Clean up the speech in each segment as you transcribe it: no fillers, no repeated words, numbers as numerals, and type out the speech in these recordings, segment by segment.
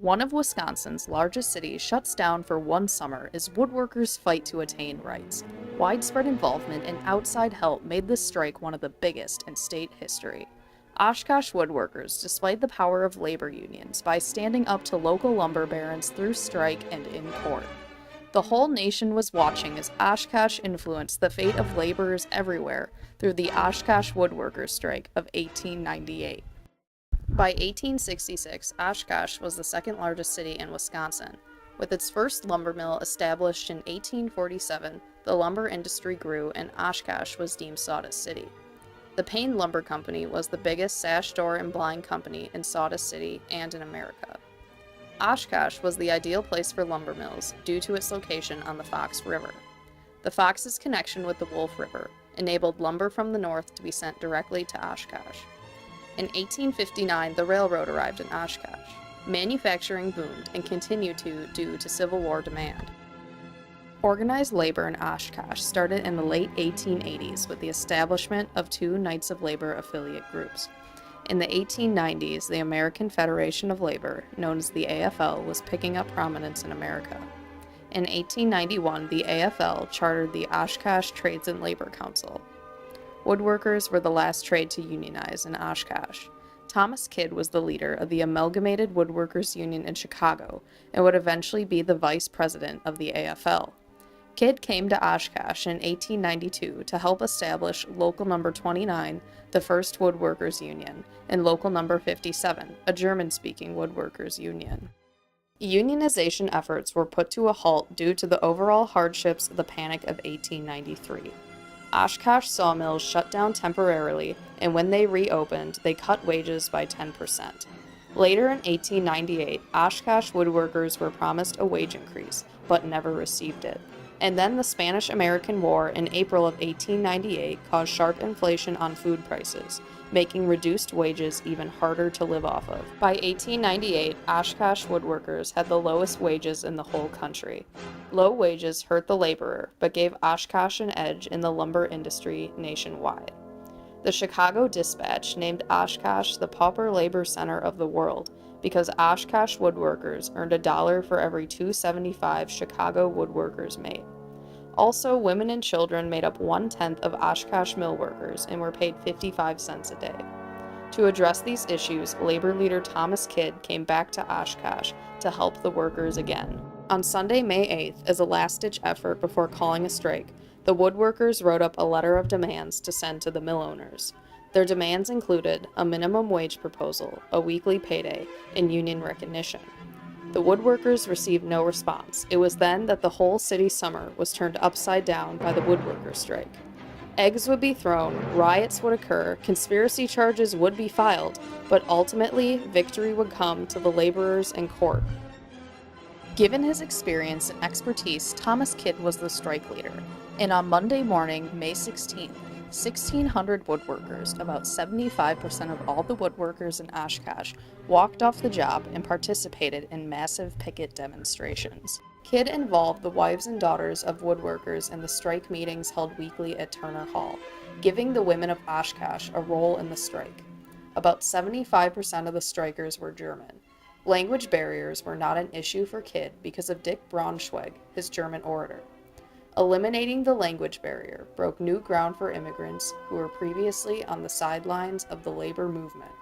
One of Wisconsin's largest cities shuts down for one summer as woodworkers fight to attain rights. Widespread involvement and outside help made this strike one of the biggest in state history. Oshkosh Woodworkers displayed the power of labor unions by standing up to local lumber barons through strike and in court. The whole nation was watching as Oshkosh influenced the fate of laborers everywhere through the Oshkosh Woodworkers strike of 1898. By 1866, Oshkosh was the second largest city in Wisconsin. With its first lumber mill established in 1847, the lumber industry grew and Oshkosh was deemed sawdust city. The Payne Lumber Company was the biggest sash door and blind company in Sawdust City and in America. Oshkosh was the ideal place for lumber mills due to its location on the Fox River. The Fox's connection with the Wolf River enabled lumber from the north to be sent directly to Oshkosh. In 1859, the railroad arrived in Oshkosh. Manufacturing boomed and continued to due to Civil War demand. Organized labor in Oshkosh started in the late 1880s with the establishment of two Knights of Labor affiliate groups. In the 1890s, the American Federation of Labor, known as the AFL, was picking up prominence in America. In 1891, the AFL chartered the Oshkosh Trades and Labor Council. Woodworkers were the last trade to unionize in Oshkosh. Thomas Kidd was the leader of the Amalgamated Woodworkers Union in Chicago and would eventually be the vice president of the AFL. Kidd came to Oshkosh in 1892 to help establish Local Number 29, the first woodworkers union, and Local Number 57, a German-speaking woodworkers union. Unionization efforts were put to a halt due to the overall hardships of the Panic of 1893. Oshkosh sawmills shut down temporarily, and when they reopened, they cut wages by 10%. Later in 1898, Oshkosh woodworkers were promised a wage increase, but never received it. And then the Spanish-American War in April of 1898 caused sharp inflation on food prices, making reduced wages even harder to live off of. By 1898, Oshkosh woodworkers had the lowest wages in the whole country. Low wages hurt the laborer, but gave Oshkosh an edge in the lumber industry nationwide. The Chicago Dispatch named Oshkosh the pauper labor center of the world because Oshkosh woodworkers earned $1 for every $2.75 Chicago woodworkers made. Also, women and children made up 1/10 of Oshkosh mill workers and were paid 55 cents a day. To address these issues, labor leader Thomas Kidd came back to Oshkosh to help the workers again. On Sunday, May 8th, as a last-ditch effort before calling a strike, the woodworkers wrote up a letter of demands to send to the mill owners. Their demands included a minimum wage proposal, a weekly payday, and union recognition. The woodworkers received no response. It was then that the whole city summer was turned upside down by the woodworkers' strike. Eggs would be thrown, riots would occur, conspiracy charges would be filed, but ultimately, victory would come to the laborers in court. Given his experience and expertise, Thomas Kidd was the strike leader, and on Monday morning, May 16th, 1,600 woodworkers, about 75% of all the woodworkers in Oshkosh, walked off the job and participated in massive picket demonstrations. Kidd involved the wives and daughters of woodworkers in the strike meetings held weekly at Turner Hall, giving the women of Oshkosh a role in the strike. About 75% of the strikers were German. Language barriers were not an issue for Kidd because of Dick Braunschweig, his German orator. Eliminating the language barrier broke new ground for immigrants who were previously on the sidelines of the labor movement.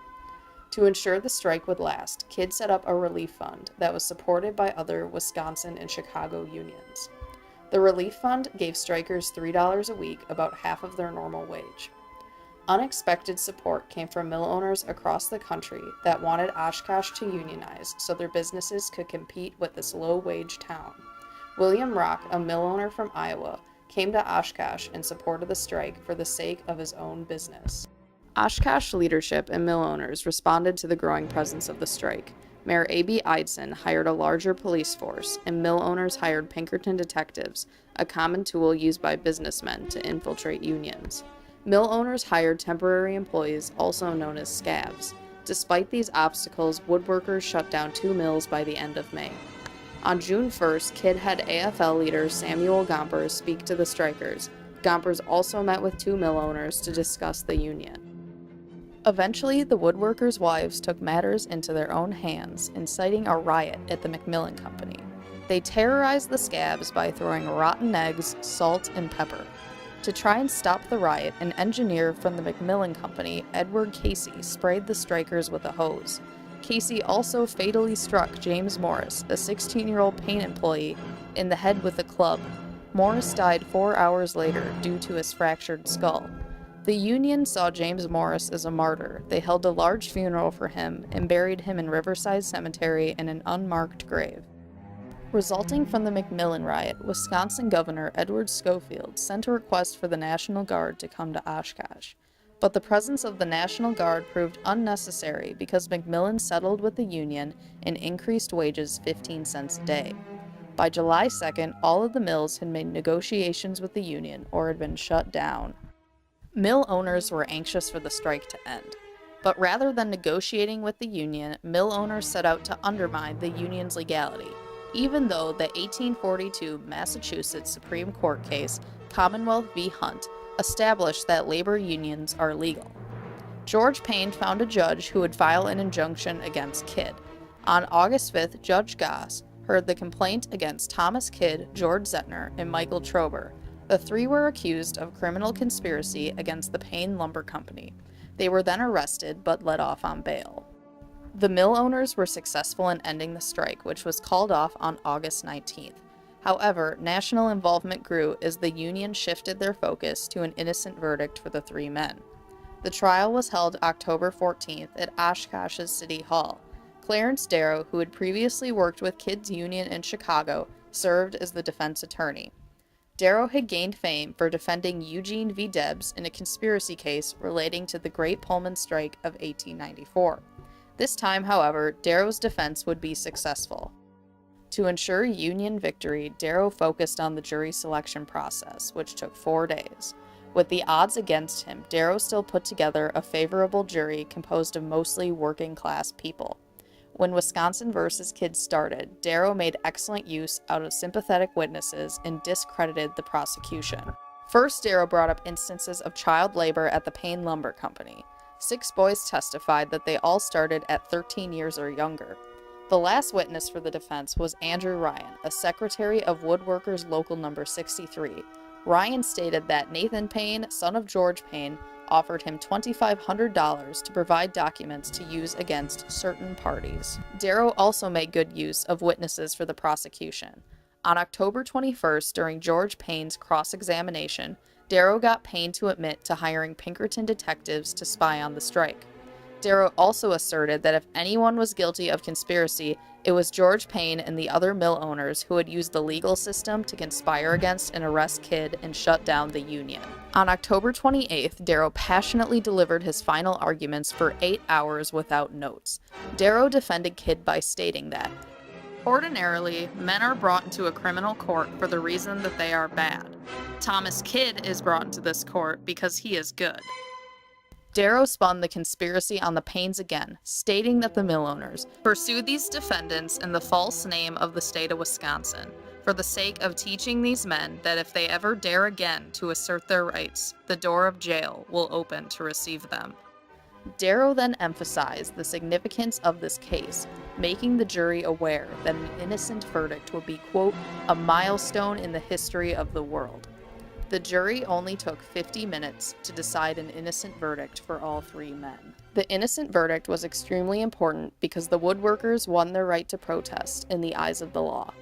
To ensure the strike would last, Kidd set up a relief fund that was supported by other Wisconsin and Chicago unions. The relief fund gave strikers $3 a week, about half of their normal wage. Unexpected support came from mill owners across the country that wanted Oshkosh to unionize so their businesses could compete with this low-wage town. William Rock, a mill owner from Iowa, came to Oshkosh and supported the strike for the sake of his own business. Oshkosh leadership and mill owners responded to the growing presence of the strike. Mayor A.B. Eidson hired a larger police force, and mill owners hired Pinkerton detectives, a common tool used by businessmen to infiltrate unions. Mill owners hired temporary employees, also known as scabs. Despite these obstacles, woodworkers shut down 2 mills by the end of May. On June 1st, Kidd had AFL leader Samuel Gompers speak to the strikers. Gompers also met with 2 mill owners to discuss the union. Eventually, the woodworkers' wives took matters into their own hands, inciting a riot at the Macmillan Company. They terrorized the scabs by throwing rotten eggs, salt, and pepper. To try and stop the riot, an engineer from the Macmillan Company, Edward Casey, sprayed the strikers with a hose. Casey also fatally struck James Morris, a 16-year-old paint employee, in the head with a club. Morris died 4 hours later due to his fractured skull. The Union saw James Morris as a martyr. They held a large funeral for him and buried him in Riverside Cemetery in an unmarked grave. Resulting from the Macmillan riot, Wisconsin Governor Edward Schofield sent a request for the National Guard to come to Oshkosh. But the presence of the National Guard proved unnecessary because Macmillan settled with the Union and increased wages 15 cents a day. By July 2nd, all of the mills had made negotiations with the Union or had been shut down. Mill owners were anxious for the strike to end. But rather than negotiating with the Union, mill owners set out to undermine the Union's legality, even though the 1842 Massachusetts Supreme Court case, Commonwealth v. Hunt, established that labor unions are legal. George Payne found a judge who would file an injunction against Kidd. On August 5th, Judge Goss heard the complaint against Thomas Kidd, George Zettner, and Michael Trober. The three were accused of criminal conspiracy against the Payne Lumber Company. They were then arrested but let off on bail. The mill owners were successful in ending the strike, which was called off on August 19th. However, national involvement grew as the Union shifted their focus to an innocent verdict for the three men. The trial was held October 14th at Oshkosh's City Hall. Clarence Darrow, who had previously worked with Kidd's Union in Chicago, served as the defense attorney. Darrow had gained fame for defending Eugene V. Debs in a conspiracy case relating to the Great Pullman Strike of 1894. This time, however, Darrow's defense would be successful. To ensure Union victory, Darrow focused on the jury selection process, which took 4 days. With the odds against him, Darrow still put together a favorable jury composed of mostly working-class people. When Wisconsin vs. Kidd started, Darrow made excellent use out of sympathetic witnesses and discredited the prosecution. First, Darrow brought up instances of child labor at the Payne Lumber Company. 6 boys testified that they all started at 13 years or younger. The last witness for the defense was Andrew Ryan, a secretary of Woodworkers Local Number 63. Ryan stated that Nathan Payne, son of George Payne, offered him $2,500 to provide documents to use against certain parties. Darrow also made good use of witnesses for the prosecution. On October 21st, during George Payne's cross-examination, Darrow got Payne to admit to hiring Pinkerton detectives to spy on the strike. Darrow also asserted that if anyone was guilty of conspiracy, it was George Payne and the other mill owners who had used the legal system to conspire against and arrest Kidd and shut down the Union. On October 28th, Darrow passionately delivered his final arguments for 8 hours without notes. Darrow defended Kidd by stating that, "Ordinarily, men are brought into a criminal court for the reason that they are bad. Thomas Kidd is brought into this court because he is good." Darrow spun the conspiracy on the Paynes again, stating that the mill owners pursued these defendants in the false name of the state of Wisconsin, for the sake of teaching these men that if they ever dare again to assert their rights, the door of jail will open to receive them. Darrow then emphasized the significance of this case, making the jury aware that an innocent verdict would be, quote, "a milestone in the history of the world." The jury only took 50 minutes to decide an innocent verdict for all 3 men. The innocent verdict was extremely important because the woodworkers won their right to protest in the eyes of the law.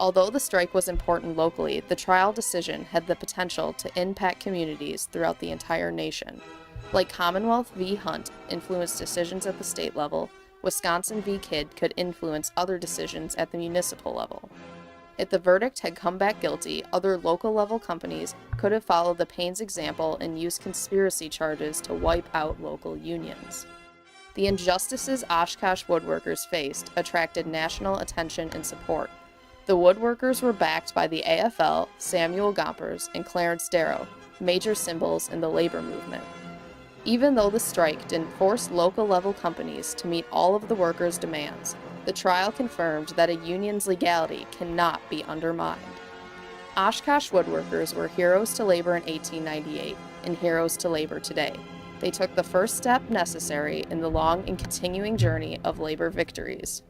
Although the strike was important locally, the trial decision had the potential to impact communities throughout the entire nation. Like Commonwealth v. Hunt influenced decisions at the state level, Wisconsin v. Kidd could influence other decisions at the municipal level. If the verdict had come back guilty, other local-level companies could have followed the Paynes' example and used conspiracy charges to wipe out local unions. The injustices Oshkosh woodworkers faced attracted national attention and support. The woodworkers were backed by the AFL, Samuel Gompers, and Clarence Darrow, major symbols in the labor movement. Even though the strike didn't force local-level companies to meet all of the workers' demands, the trial confirmed that a union's legality cannot be undermined. Oshkosh woodworkers were heroes to labor in 1898 and heroes to labor today. They took the first step necessary in the long and continuing journey of labor victories.